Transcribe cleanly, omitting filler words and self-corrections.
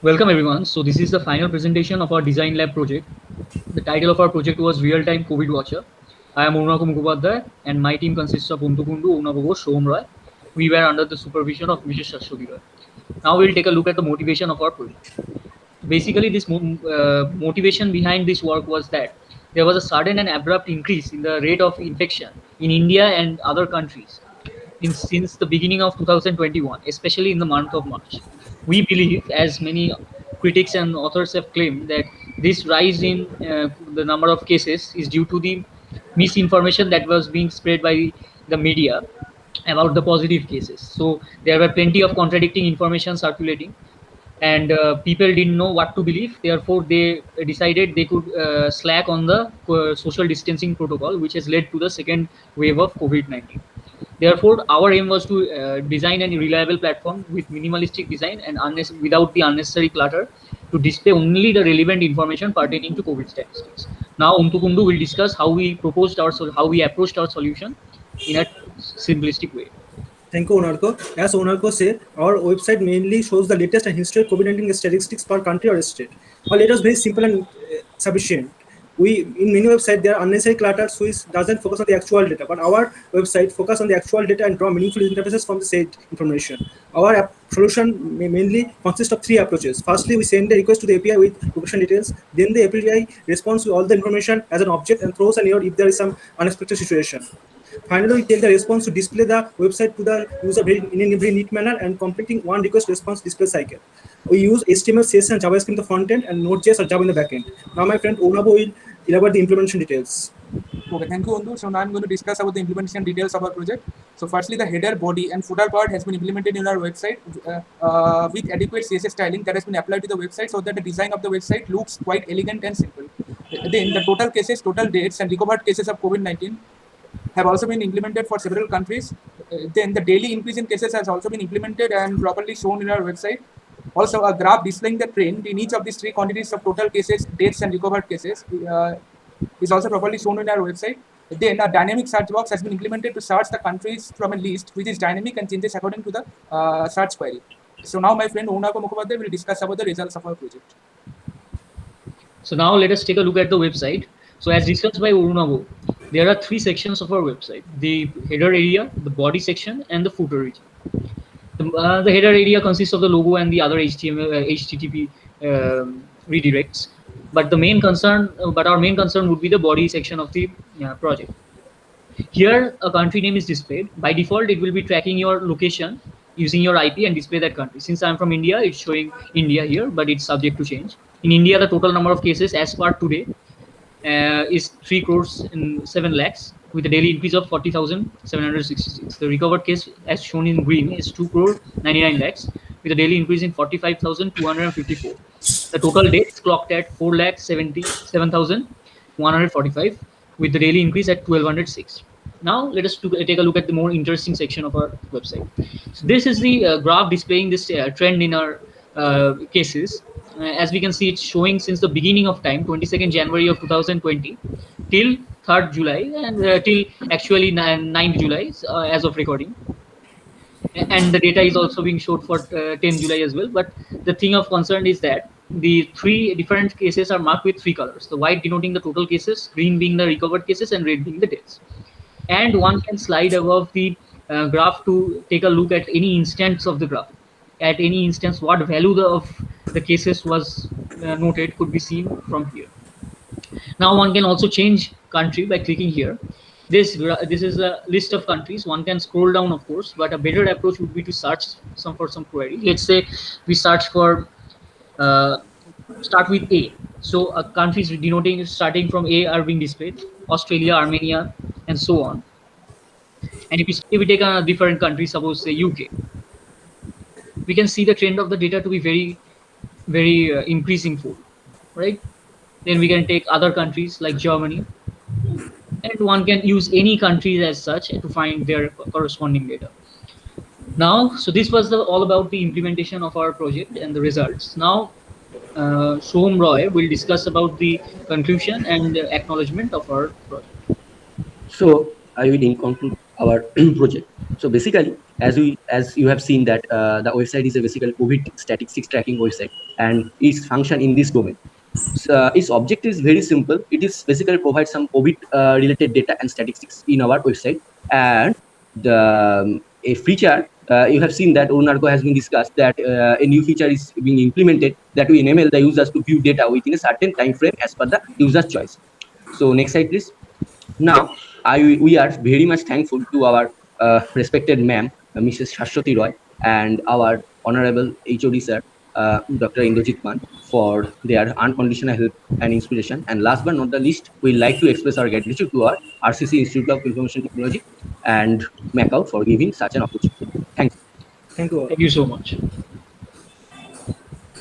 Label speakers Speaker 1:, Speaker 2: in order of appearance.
Speaker 1: Welcome everyone. So this is the final presentation of our Design Lab project. The title of our project was Real Time COVID Watcher. I am Arunako Mukhopadhyay and my team consists of Untukundu, Unabogo, Shom Roy. We were under the supervision of Mrs. Shashwati Roy. Now we'll take a look at the motivation of our project. Basically, this motivation behind this work was that there was a sudden and abrupt increase in the rate of infection in India and other countries since the beginning of 2021, especially in the month of March. We believe, as many critics and authors have claimed, that this rise in the number of cases is due to the misinformation that was being spread by the media about the positive cases. So there were plenty of contradicting information circulating, and people didn't know what to believe. Therefore, they decided they could slack on the social distancing protocol, which has led to the second wave of COVID-19. Therefore, our aim was to design a reliable platform with minimalistic design and without the unnecessary clutter to display only the relevant information pertaining to COVID statistics. Now, Untukundu will discuss how we approached our solution in a simplistic way.
Speaker 2: Thank you, Onarko. As Onarko said, our website mainly shows the latest and historic COVID-19 statistics per country or state. Our data is very simple and sufficient. In many websites there are unnecessary clutter which doesn't focus on the actual data, but our website focus on the actual data and draw meaningful interfaces from the said information. Our solution mainly consists of three approaches. Firstly, we send a request to the API with location details. Then the API responds to all the information as an object and throws an error if there is some unexpected situation. Finally, we take the response to display the website to the user in a very neat manner and completing one request response display cycle. We use HTML, CSS, and JavaScript in the front end and Node.js or Java in the back end. Now, my friend Onabo will elaborate the implementation details.
Speaker 3: Okay, thank you, Ondu. So now I'm going to discuss about the implementation details of our project. So firstly, the header, body, and footer part has been implemented in our website with adequate CSS styling that has been applied to the website so that the design of the website looks quite elegant and simple. Then the total cases, total dates, and recovered cases of COVID-19 have also been implemented for several countries. Then the daily increase in cases has also been implemented and properly shown in our website. Also, a graph displaying the trend in each of these three quantities of total cases, dates, and recovered cases is also properly shown in our website. Then a dynamic search box has been implemented to search the countries from a list which is dynamic and changes according to the search query. So now my friend Onako Mukhopadhyay will discuss about the results of our project.
Speaker 1: So now let us take a look at the website. So as discussed by Arunabo, there are three sections of our website: the header area, the body section, and the footer region. The header area consists of the logo and the other HTML, HTTP redirects. But our main concern would be the body section of the project. Here, a country name is displayed. By default, it will be tracking your location using your IP and display that country. Since I'm from India, it's showing India here, but it's subject to change. In India, the total number of cases as per today is 3 crores and 7 lakhs with a daily increase of 40,766. The recovered case as shown in green is 2 crore 99 lakhs with a daily increase in 45,254. The total deaths clocked at 4,77,145 with the daily increase at 1,206. Now let us take a look at the more interesting section of our website. So this is the graph displaying this trend in our cases. As we can see, it's showing since the beginning of time, 22nd January of 2020 till 3rd July and till actually 9th July as of recording. And the data is also being showed for 10th July as well. But the thing of concern is that the three different cases are marked with three colors: the white denoting the total cases, green being the recovered cases, and red being the deaths. And one can slide above the graph to take a look at any instance of the graph. At any instance, what value of the cases was noted could be seen from here. Now one can also change country by clicking here. This is a list of countries. One can scroll down, of course, but a better approach would be to search for some query. Let's say we search for start with A. So countries denoting starting from A are being displayed: Australia, Armenia, and so on. And if we take a different country, suppose say UK, we can see the trend of the data to be very increasing fold, right? Then we can take other countries like Germany, and one can use any countries as such to find their corresponding data. Now, so this was all about the implementation of our project and the results. Now, Shom Roy will discuss about the conclusion and acknowledgement of our project.
Speaker 4: So I will conclude our project. So basically, as you have seen that the website is a basically COVID statistics tracking website, and its function in this domain. So, its objective is very simple. It is basically provide some COVID related data and statistics in our website, and the a feature you have seen that Onarco has been discussed that a new feature is being implemented that will enable the users to view data within a certain time frame as per the user's choice. So next slide, please. Now, we are very much thankful to our respected ma'am, Mrs. Shashwati Roy, and our honorable HOD sir, Dr. Indrajit Man, for their unconditional help and inspiration. And last but not the least, we like to express our gratitude to our RCC Institute of Information Technology and Macau for giving such an opportunity. Thank you.
Speaker 2: Thank you all.
Speaker 1: Thank you so much.